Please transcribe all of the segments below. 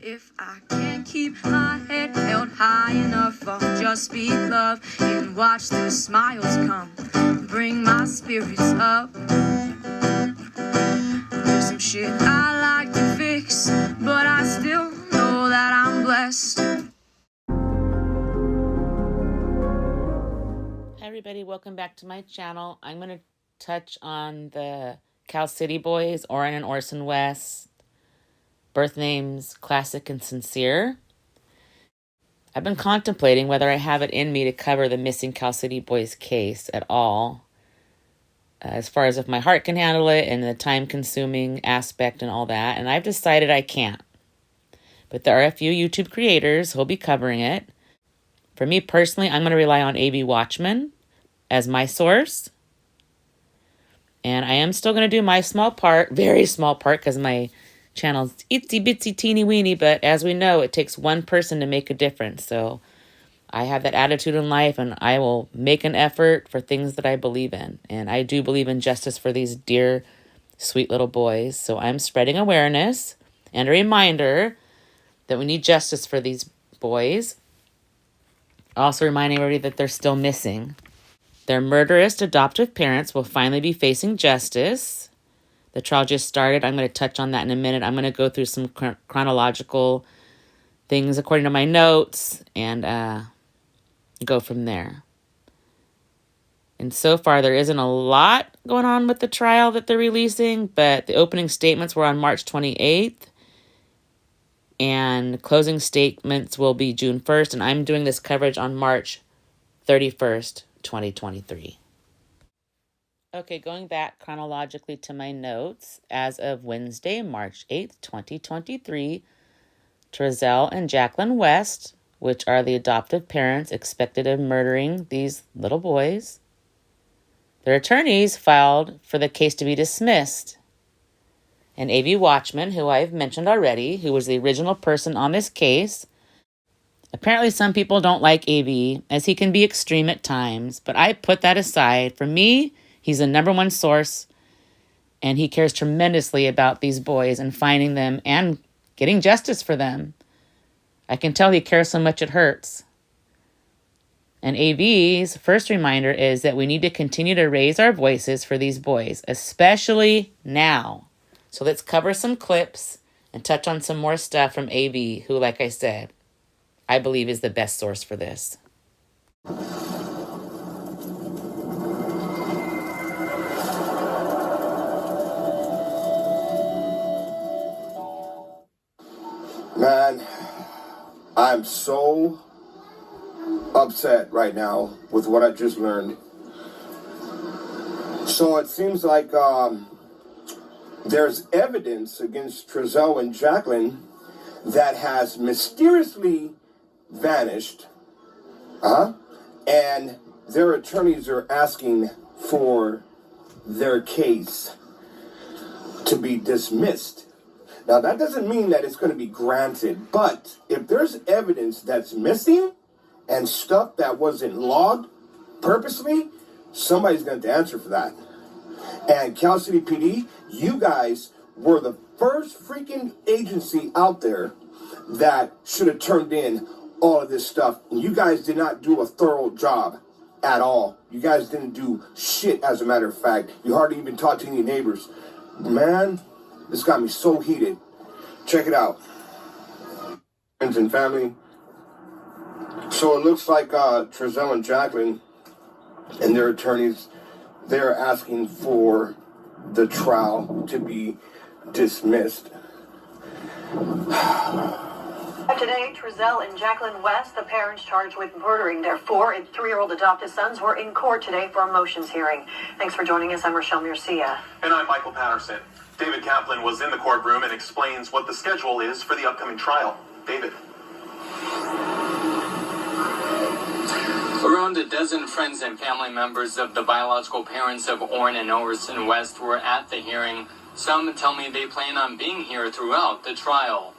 If I can't keep my head held high enough, I'll just speak love and watch the smiles come, bring my spirits up. There's some shit I like to fix, but I still know that I'm blessed. Hi everybody, welcome back to my channel. I'm going to touch on the Cal City boys, Oren and Orson West. Birth names, Classic and Sincere. I've been contemplating whether I have it in me to cover the missing Cal City boys case at all. As far as if my heart can handle it and the time-consuming aspect and all that. And I've decided I can't. But there are a few YouTube creators who'll be covering it. For me personally, I'm going to rely on Watchmen as my source. And I am still going to do my small part, very small part, because my channel's itsy bitsy teeny weeny, but as we know, it takes one person to make a difference. So I have that attitude in life, and I will make an effort for things that I believe in. And I do believe in justice for these dear, sweet little boys. So I'm spreading awareness and a reminder that we need justice for these boys. Also reminding everybody that they're still missing. Their murderous adoptive parents will finally be facing justice. The trial just started. I'm going to touch on that in a minute. I'm going to go through some chronological things according to my notes and go from there. And so far, there isn't a lot going on with the trial that they're releasing, but the opening statements were on March 28th, and closing statements will be June 1st, and I'm doing this coverage on March 31st, 2023. Okay, going back chronologically to my notes, as of Wednesday, March 8th, 2023, Trezell and Jacqueline West, which are the adoptive parents expected of murdering these little boys, their attorneys filed for the case to be dismissed. And A.B. Watchmen, who I've mentioned already, who was the original person on this case. Apparently some people don't like A.B., as he can be extreme at times, but I put that aside. For me, he's the number one source, and he cares tremendously about these boys and finding them and getting justice for them. I can tell he cares so much it hurts. And AB's first reminder is that we need to continue to raise our voices for these boys, especially now. So let's cover some clips and touch on some more stuff from AB, who, like I said, I believe is the best source for this. Man, I'm so upset right now with what I just learned. So it seems like there's evidence against Trezell and Jacqueline that has mysteriously vanished. And their attorneys are asking for their case to be dismissed. Now, that doesn't mean that it's going to be granted, but if there's evidence that's missing and stuff that wasn't logged purposely, somebody's going to have to answer for that. And Cal City PD, you guys were the first freaking agency out there that should have turned in all of this stuff. And you guys did not do a thorough job at all. You guys didn't do shit, as a matter of fact. You hardly even talked to any neighbors. Man, this got me so heated. Check it out. Friends and family. So it looks like Trezell and Jacqueline and their attorneys, they're asking for the trial to be dismissed. Today, Trezell and Jacqueline West, the parents charged with murdering their 4- and 3-year-old adopted sons, were in court today for a motions hearing. Thanks for joining us. I'm Rochelle Murcia. And I'm Michael Patterson. David Kaplan was in the courtroom and explains what the schedule is for the upcoming trial. David. Around a dozen friends and family members of the biological parents of Oren and Orson West were at the hearing. Some tell me they plan on being here throughout the trial.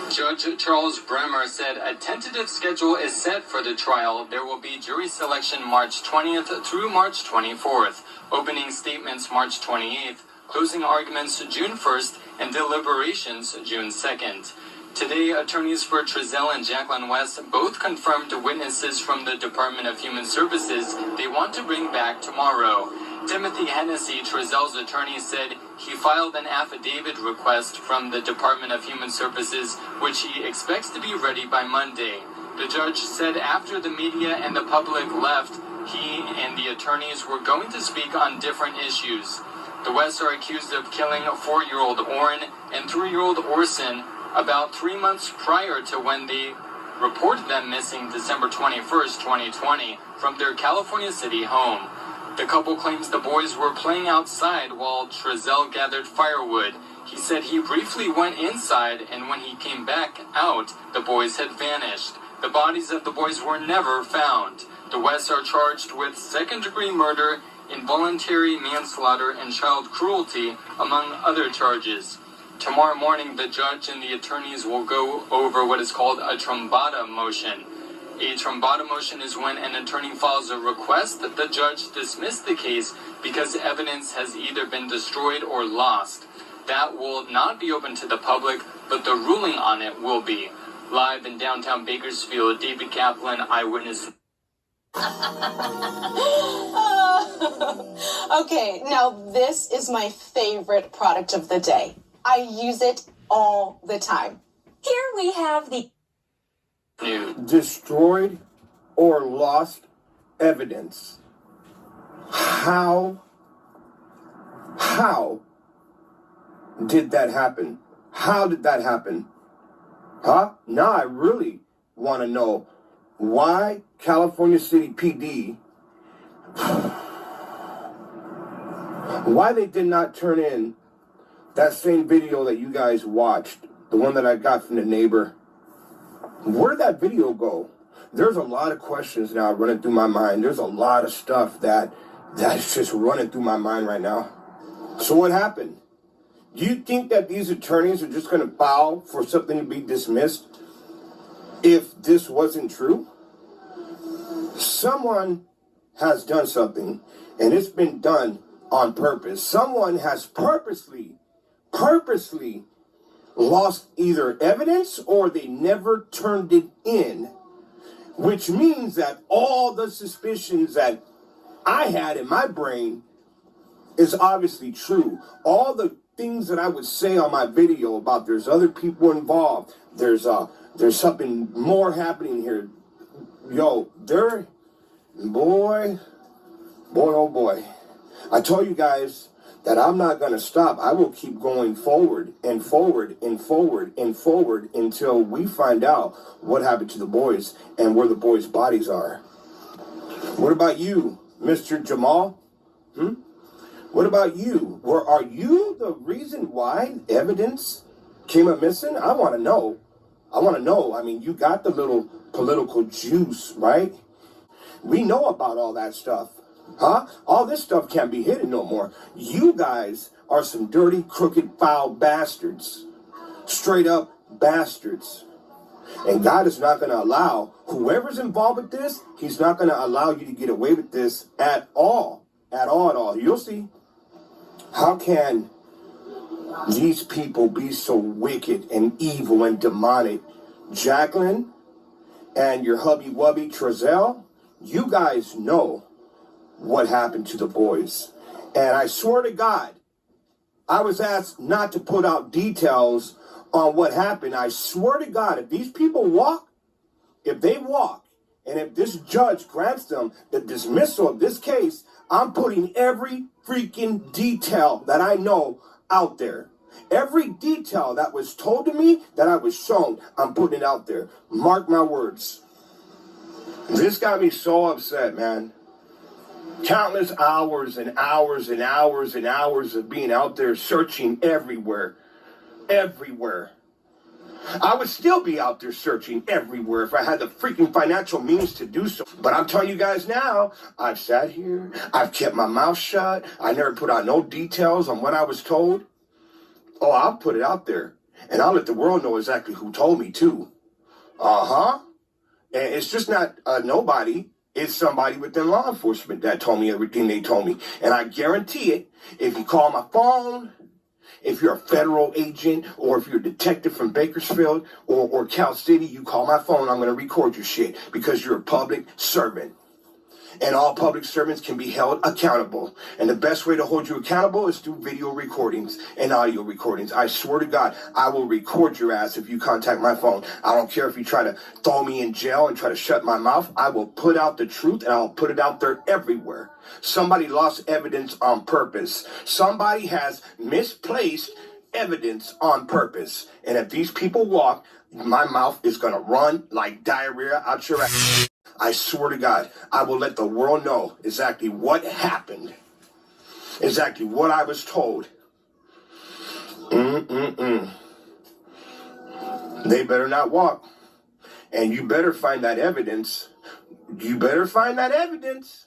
Judge Charles Bremer said a tentative schedule is set for the trial. There will be jury selection March 20th through March 24th, opening statements March 28th, closing arguments June 1st, and deliberations June 2nd. Today, attorneys for Trezell and Jacqueline West both confirmed witnesses from the Department of Human Services they want to bring back tomorrow. Timothy Hennessy, Trezell's attorney, said he filed an affidavit request from the Department of Human Services, which he expects to be ready by Monday. The judge said after the media and the public left, he and the attorneys were going to speak on different issues. The Wests are accused of killing 4-year-old Orrin and 3-year-old Orson about 3 months prior to when they reported them missing December 21st, 2020, from their California City home. The couple claims the boys were playing outside while Trezell gathered firewood. He said he briefly went inside, and when he came back out, the boys had vanished. The bodies of the boys were never found. The Wests are charged with second-degree murder, involuntary manslaughter, and child cruelty, among other charges. Tomorrow morning, the judge and the attorneys will go over what is called a trombata motion. A trombata motion is when an attorney files a request that the judge dismiss the case because evidence has either been destroyed or lost. That will not be open to the public, but the ruling on it will be. Live in downtown Bakersfield, David Kaplan, Eyewitness. Okay, now this is my favorite product of the day. I use it all the time. Here we have the Destroyed or lost evidence. How did that happen? How did that happen? Huh? Now I really want to know why California City PD, why they did not turn in that same video that you guys watched, the one that I got from the neighbor. Where'd that video go? There's a lot of questions now running through my mind. There's a lot of stuff that's just running through my mind right now. So what happened? Do you think that these attorneys are just going to file for something to be dismissed if this wasn't true? Someone has done something, and it's been done on purpose. Someone has purposely lost either evidence or they never turned it in, which means that all the suspicions that I had in my brain is obviously true. All the things that I would say on my video about there's other people involved, there's something more happening here. Yo, boy, oh boy. I told you guys that I'm not going to stop. I will keep going forward and forward and forward and forward until we find out what happened to the boys and where the boys' bodies are. What about you, Mr. Jamal? What about you? Are you the reason why evidence came up missing? I want to know. I mean, you got the little political juice, right? We know about all that stuff. Huh? All this stuff can't be hidden no more. You guys are some dirty, crooked, foul bastards. Straight up bastards. And God is not going to allow whoever's involved with this, he's not going to allow you to get away with this at all. At all. You'll see. How can these people be so wicked and evil and demonic? Jacqueline and your hubby-wubby Trezell, you guys know what happened to the boys. And I swear to God, I was asked not to put out details on what happened. I swear to God, if these people walk, and if this judge grants them the dismissal of this case, I'm putting every freaking detail that I know out there. Every detail that was told to me, that I was shown, I'm putting it out there. Mark my words. This got me so upset, man. Countless hours and hours and hours and hours of being out there searching everywhere. I would still be out there searching everywhere if I had the freaking financial means to do so. But I'm telling you guys now, I've sat here, I've kept my mouth shut, I never put out no details on what I was told. Oh, I'll put it out there. And I'll let the world know exactly who told me too. And it's just not nobody. it's somebody within law enforcement that told me everything they told me. And I guarantee it, if you call my phone, if you're a federal agent, or if you're a detective from Bakersfield or Cal City, you call my phone, I'm going to record your shit because you're a public servant. And all public servants can be held accountable. And the best way to hold you accountable is through video recordings and audio recordings. I swear to God, I will record your ass if you contact my phone. I don't care if you try to throw me in jail and try to shut my mouth. I will put out the truth, and I'll put it out there everywhere. Somebody lost evidence on purpose. Somebody has misplaced evidence on purpose. And if these people walk, my mouth is going to run like diarrhea out your ass. I swear to God, I will let the world know exactly what happened, exactly what I was told. They better not walk. And you better find that evidence. You better find that evidence.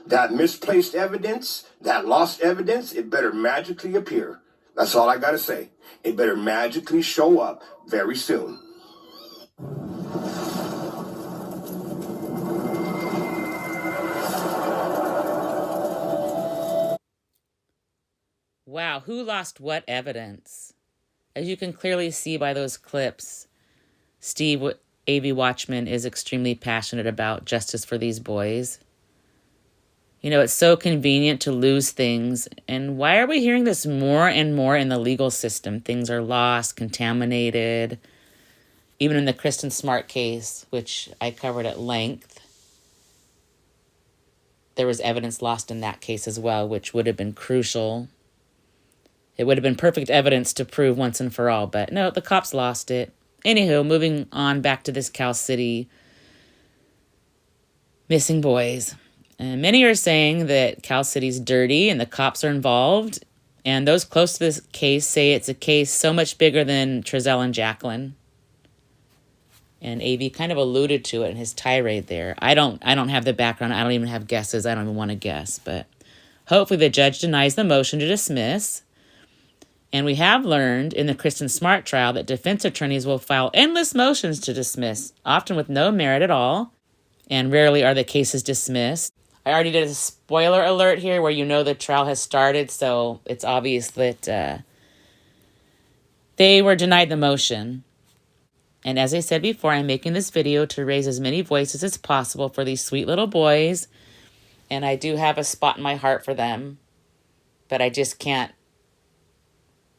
That misplaced evidence, that lost evidence, it better magically appear. That's all I got to say. It better magically show up very soon. Wow, who lost what evidence? As you can clearly see by those clips, Steve A.V. Watchmen is extremely passionate about justice for these boys. You know, it's so convenient to lose things. And why are we hearing this more and more in the legal system? Things are lost, contaminated. Even in the Kristen Smart case, which I covered at length, there was evidence lost in that case as well, which would have been crucial. It would have been perfect evidence to prove once and for all, but no, the cops lost it. Anywho, moving on back to this Cal City missing boys. And many are saying that Cal City's dirty and the cops are involved. And those close to this case say it's a case so much bigger than Trezell and Jacqueline. And AV kind of alluded to it in his tirade there. I don't have the background. I don't even have guesses. I don't even want to guess. But hopefully the judge denies the motion to dismiss. And we have learned in the Kristen Smart trial that defense attorneys will file endless motions to dismiss, often with no merit at all, and rarely are the cases dismissed. I already did a spoiler alert here where you know the trial has started, so it's obvious that they were denied the motion. And as I said before, I'm making this video to raise as many voices as possible for these sweet little boys, and I do have a spot in my heart for them, but I just can't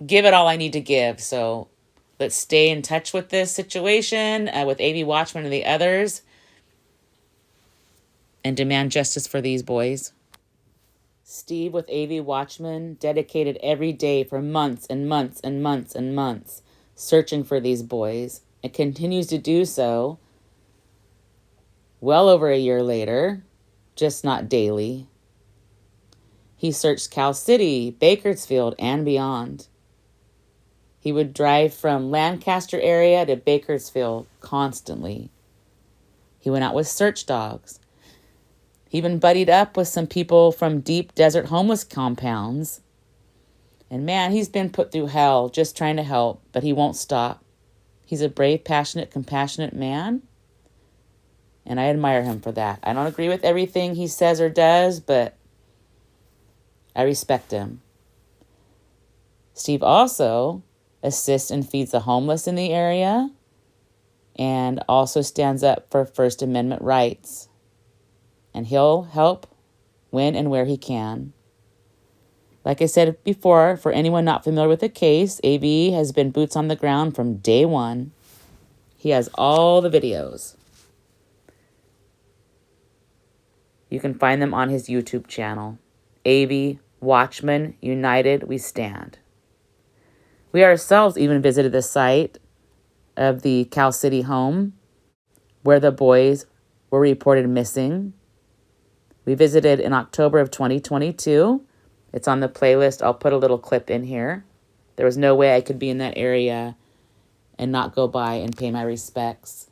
give it all I need to give. So let's stay in touch with this situation with AV Watchmen and the others and demand justice for these boys. Steve with AV Watchmen dedicated every day for months and months and months and months searching for these boys and continues to do so well over a year later, just not daily. He searched Cal City, Bakersfield, and beyond. He would drive from Lancaster area to Bakersfield constantly. He went out with search dogs. He even buddied up with some people from deep desert homeless compounds. And man, he's been put through hell just trying to help, but he won't stop. He's a brave, passionate, compassionate man. And I admire him for that. I don't agree with everything he says or does, but I respect him. Steve also assists and feeds the homeless in the area and also stands up for First Amendment rights. And he'll help when and where he can. Like I said before, for anyone not familiar with the case, AV has been boots on the ground from day one. He has all the videos. You can find them on his YouTube channel. AV Watchmen, United We Stand. We ourselves even visited the site of the Cal City home where the boys were reported missing. We visited in October of 2022. It's on the playlist. I'll put a little clip in here. There was no way I could be in that area and not go by and pay my respects.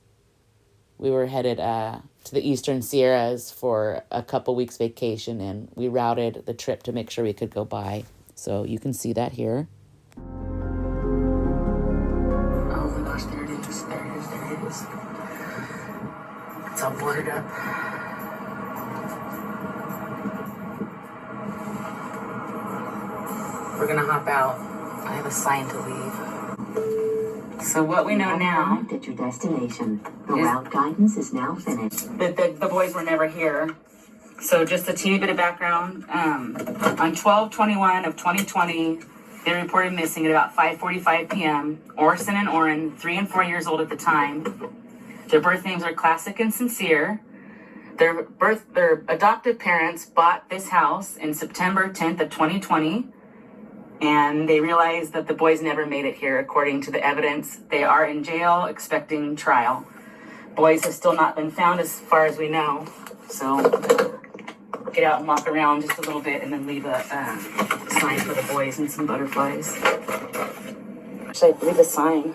We were headed to the Eastern Sierras for a couple weeks vacation, and we routed the trip to make sure we could go by. So you can see that here. Oh my gosh, there it is. It's all boarded up. gonna hop out. I have a sign to leave. So what we know now arrived at your destination. The route guidance is now finished. that the boys were never here. So just a teeny bit of background. On 12/21 of 2020, they reported missing at about 5:45 p.m. Orson and Orrin, 3 and 4 years old at the time. Their birth names are Classic and Sincere. Their adoptive parents bought this house in September 10th of 2020. And they realized that the boys never made it here, according to the evidence. They are in jail expecting trial. Boys have still not been found as far as we know. So get out and walk around just a little bit and then leave a sign for the boys and some butterflies. Should I leave a sign?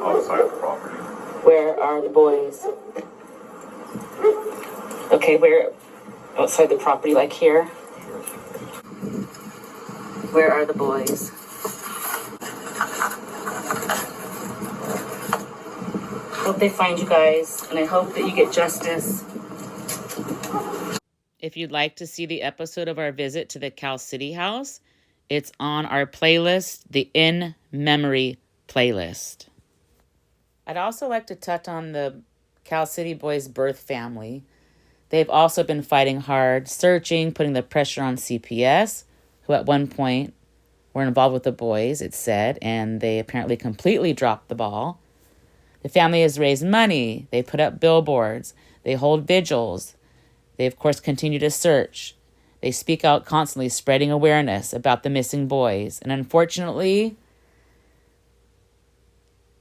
Outside the property. Where are the boys? Okay, where? Outside the property, like here? Where are the boys? Hope they find you guys, and I hope that you get justice. If you'd like to see the episode of our visit to the Cal City House, it's on our playlist, the In Memory playlist. I'd also like to touch on the Cal City Boys' birth family. They've also been fighting hard, searching, putting the pressure on CPS, who at one point were involved with the boys, it said, and they apparently completely dropped the ball. The family has raised money. They put up billboards. They hold vigils. They, of course, continue to search. They speak out constantly, spreading awareness about the missing boys. And unfortunately,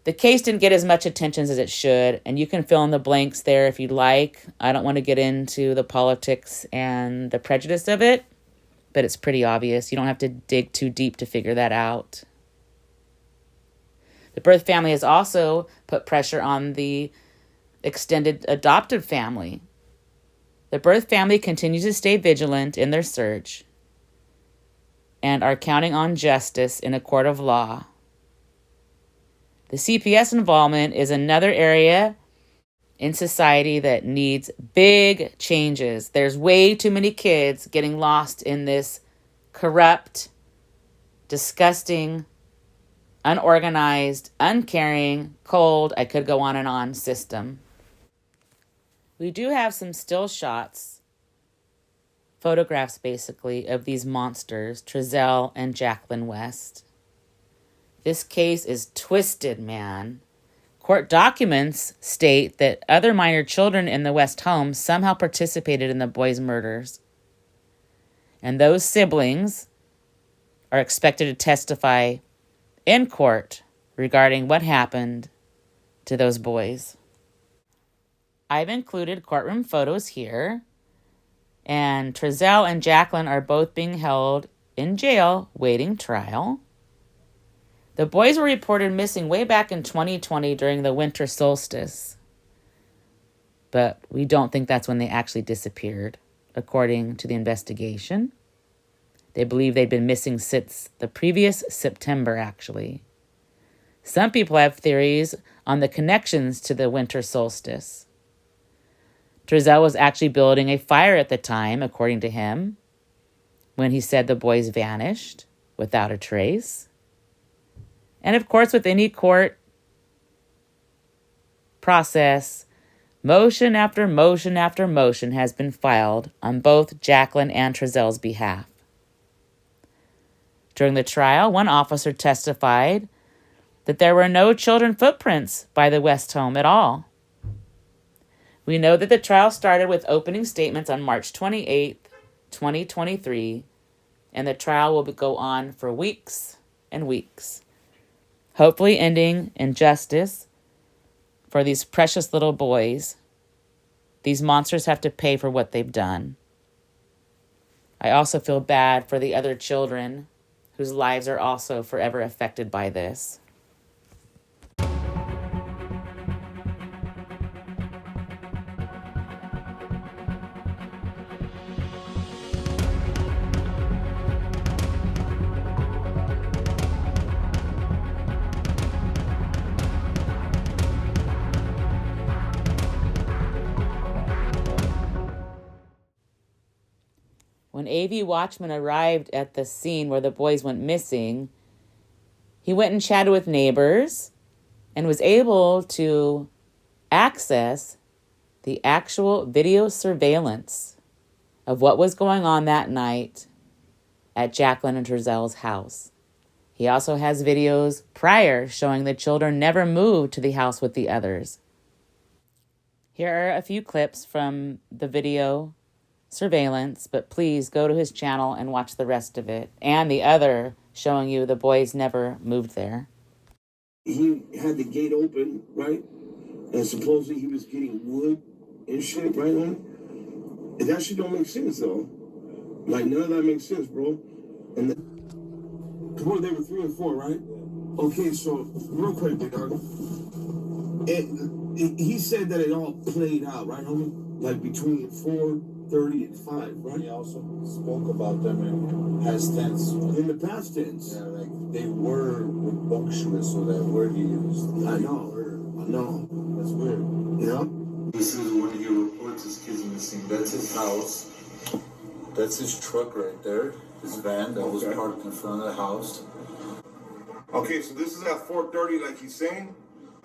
the case didn't get as much attention as it should, and you can fill in the blanks there if you'd like. I don't want to get into the politics and the prejudice of it, but it's pretty obvious. You don't have to dig too deep to figure that out. The birth family has also put pressure on the extended adoptive family. The birth family continues to stay vigilant in their search and are counting on justice in a court of law. The CPS involvement is another area in society that needs big changes. There's way too many kids getting lost in this corrupt, disgusting, unorganized, uncaring, cold, I could go on, system. We do have some still shots, photographs basically, of these monsters, Trezell and Jacqueline West. This case is twisted, man. Court documents state that other minor children in the West home somehow participated in the boys' murders. And those siblings are expected to testify in court regarding what happened to those boys. I've included courtroom photos here, and Trezell and Jacqueline are both being held in jail waiting trial. The boys were reported missing way back in 2020 during the winter solstice, but we don't think that's when they actually disappeared, according to the investigation. They believe they'd been missing since the previous September, actually. Some people have theories on the connections to the winter solstice. Trezell was actually building a fire at the time, according to him, when he said the boys vanished without a trace. And of course, with any court process, motion after motion after motion has been filed on both Jacqueline and Trezell's behalf. During the trial, one officer testified that there were no children footprints by the West home at all. We know that the trial started with opening statements on March 28th, 2023, and the trial will go on for weeks and weeks, hopefully ending in justice for these precious little boys. These monsters have to pay for what they've done. I also feel bad for the other children whose lives are also forever affected by this. When AV Watchmen arrived at the scene where the boys went missing, he went and chatted with neighbors and was able to access the actual video surveillance of what was going on that night at Jacqueline and Trezel's house. He also has videos prior showing the children never moved to the house with the others. Here are a few clips from the video surveillance, but please go to his channel and watch the rest of it, and the other showing you the boys never moved there. He had the gate open, right? And supposedly he was getting wood and shit, right on it? And that shit don't make sense, though. Like, none of that makes sense, bro. And they were 3 and 4, right? Okay, so, real quick, big dog. He said that it all played out, right, homie? Like, between 4:30 and 5, right? He also spoke about them in past tense. In the past tense? Yeah, like, they were bumptious, so that word he used. I know. That's weird. Yeah? This is when he reports his kids missing. That's his house. That's his truck right there. His van that was parked in front of the house. Okay, so this is at 4:30, like he's saying?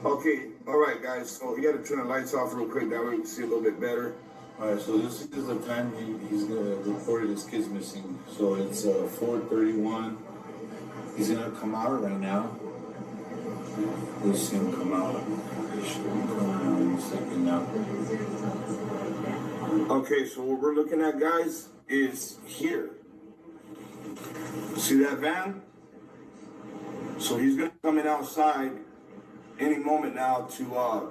Okay, all right, guys. So he had to turn the lights off real quick. That way we can see a little bit better. All right, so this is the time he's gonna report his kids missing. So it's 4:31. He's gonna come out right now. We'll see him come out. He should be coming out in a second now. Okay, so what we're looking at, guys, is here. See that van? So he's gonna come in outside any moment now to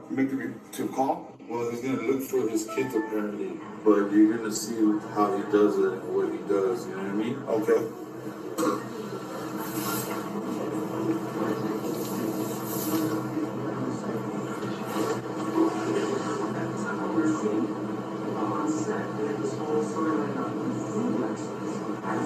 make to call. Well, he's gonna look for his kids apparently, but you're gonna see how he does it and what he does. You know what I mean? Okay.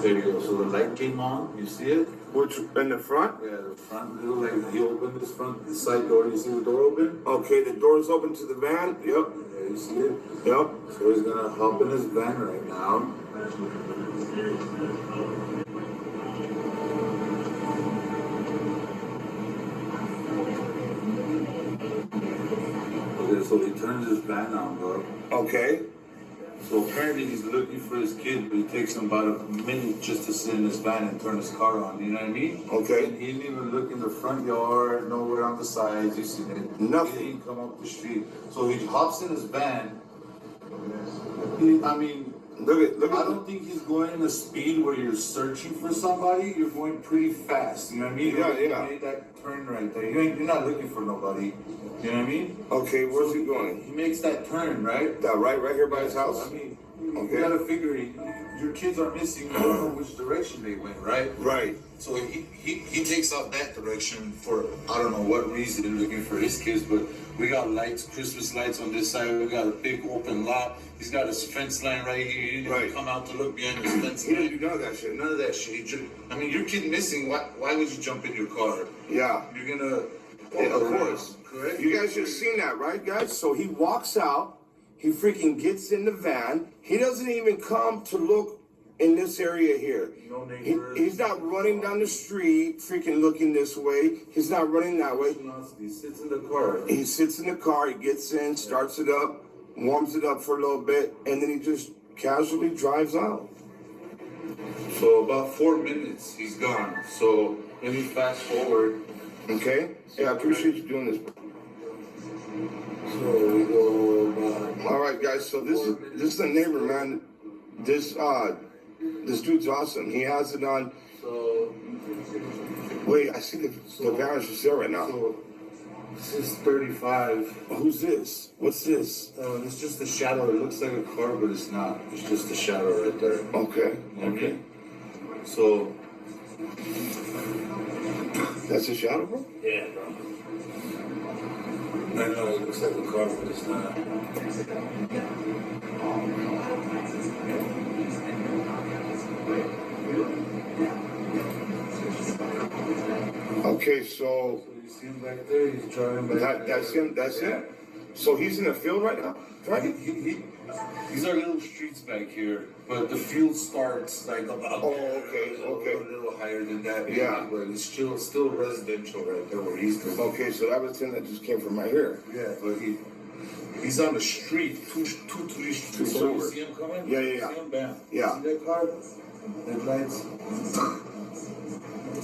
There you go. So the light came on. You see it? Which in the front? Yeah, the front. Like he opened this front, the side door. You see the door open? Okay, the door's open to the van. Yep. Yeah, you see it? Yep. So he's gonna hop in his van right now. Okay, so he turns his van on, bro. Okay. So apparently he's looking for his kid, but he takes him about a minute just to sit in his van and turn his car on. You know what I mean? Okay. And he didn't even look in the front yard, nowhere on the sides. You see it? Nothing. He didn't come up the street. So he hops in his van. Look at. I don't think he's going in a speed where you're searching for somebody. You're going pretty fast. You know what I mean? Yeah. You made that turn right there. You're not looking for nobody. You know what I mean? Okay, where's he going? He makes that turn, right? That right here by his house? I mean, okay. You gotta figure your kids are missing. You don't know which direction they went, right? Right. So he takes off that direction for I don't know what reason, looking for his kids, but we got lights, Christmas lights on this side. We got a big open lot. He's got his fence line right here. He didn't come out to look behind his fence He line. didn't do none of that shit. None of that shit. Your kid missing. Why would you jump in your car? Yeah. You're gonna. Yeah, of course. Correct. You guys just seen that, right, guys? So he walks out. He freaking gets in the van. He doesn't even come to look in this area here. No neighbors. He's not running down the street, freaking looking this way. He's not running that way. He sits in the car. He sits in the car. He gets in, starts it up, warms it up for a little bit, and then he just casually drives out. So about 4 minutes, he's gone. So let me fast forward. Okay? Yeah, I appreciate you doing this. So we go. All right, guys. So this is a neighbor, man. This dude's awesome. He has it on. So Wait, I see the van is just there right now. So this is 35. Who's this? What's this? It's just a shadow. It looks like a car, but it's not. It's just a shadow right there. Okay. You know what I mean? So That's a shadow, bro? yeah, bro. I know it looks like a car, but it's not. Okay, so So you see him back there? He's driving back there. that's him. That's him. So he's in the field right now? Right? These are little streets back here, but the field starts like about a little higher than that. Maybe, Yeah. But it's still residential right there where he's going. Okay, so that was him that just came from right here. Yeah, but he's on the street, two streets over. You see him coming? Yeah. See him? Bam. Yeah. See that car? That lights.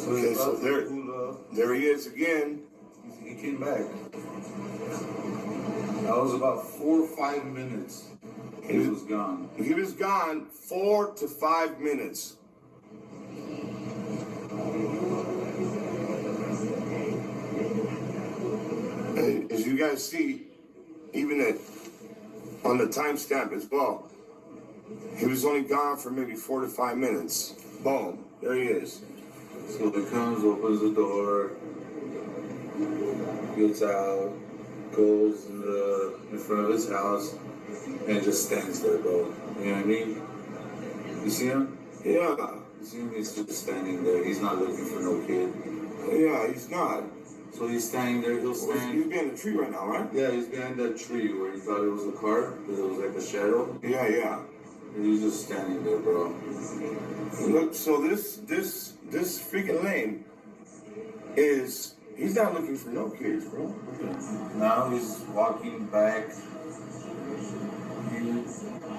Okay, so there he is again. He came back. That was about 4 or 5 minutes. He was gone. He was gone 4 to 5 minutes. And as you guys see, even on the timestamp as well, he was only gone for maybe 4 to 5 minutes. Boom, there he is. So he comes, opens the door, gets out, goes in front of his house, and just stands there, bro. You know what I mean? You see him? Yeah. You see him? He's just standing there. He's not looking for no kid. Yeah, he's not. So he's standing there. He'll stand. He's behind the tree right now, right? Yeah, he's behind that tree where he thought it was a car, because it was like a shadow. Yeah. And he's just standing there, bro. Look, so this freaking lane is, he's not looking for no kids, bro. Now he's walking back.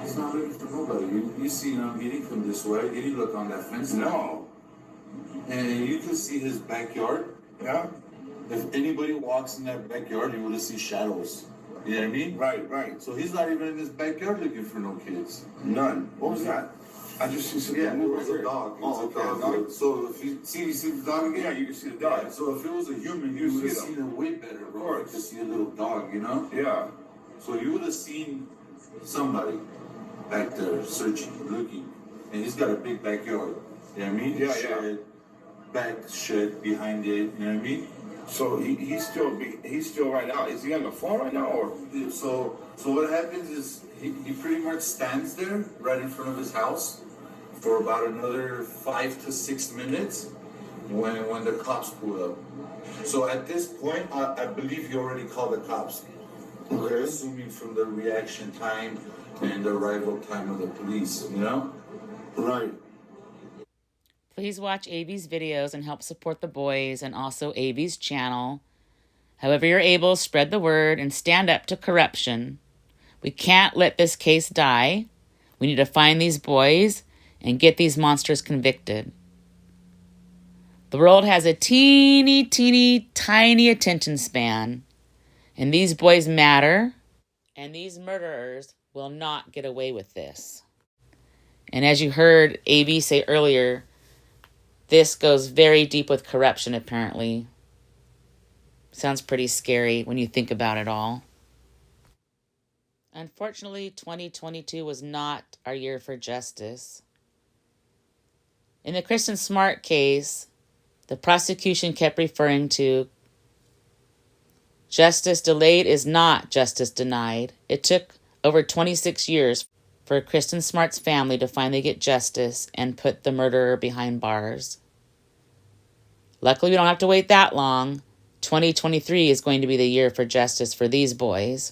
He's not looking for nobody. You see him, he didn't come this way. He didn't look on that fence. No. And you can see his backyard. Yeah. If anybody walks in that backyard, you would see shadows. You know what I mean? Right. So he's not even in his backyard looking for no kids. None. What was that? I just see something. Yeah, it move was right a here. dog. Oh, okay. A dog. So if you see the dog again? Yeah, you can see the dog. Yeah, so if it was a human, you would have seen it way better, bro. Of course. To see a little dog, you know? Yeah. So you would have seen somebody back there searching, looking. And he's got a big backyard. You know what I mean? Yeah. Shed, back shed behind it, you know what I mean? So he's still right now. Is he on the phone right now, or? So what happens is he pretty much stands there right in front of his house for about another 5 to 6 minutes when the cops pull up. So at this point, I believe you already called the cops. Okay. Assuming from the reaction time and the arrival time of the police, you know? Right. Please watch AB's videos and help support the boys and also AB's channel. However you're able, spread the word and stand up to corruption. We can't let this case die. We need to find these boys and get these monsters convicted. The world has a teeny, tiny attention span. And these boys matter. And these murderers will not get away with this. And as you heard AB say earlier, this goes very deep with corruption, apparently. Sounds pretty scary when you think about it all. Unfortunately, 2022 was not our year for justice. In the Kristen Smart case, the prosecution kept referring to justice delayed is not justice denied. It took over 26 years for Kristen Smart's family to finally get justice and put the murderer behind bars. Luckily, we don't have to wait that long. 2023 is going to be the year for justice for these boys.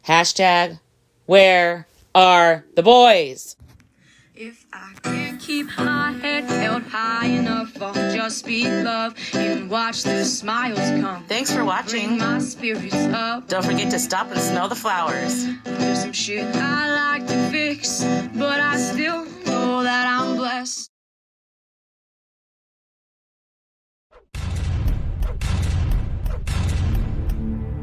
Hashtag, where are the boys? If I can't keep my head held high enough, I'll just speak love and watch the smiles come. Thanks for watching. Bring my spirits up. Don't forget to stop and smell the flowers. There's some shit I like to fix, but I still know that I'm blessed.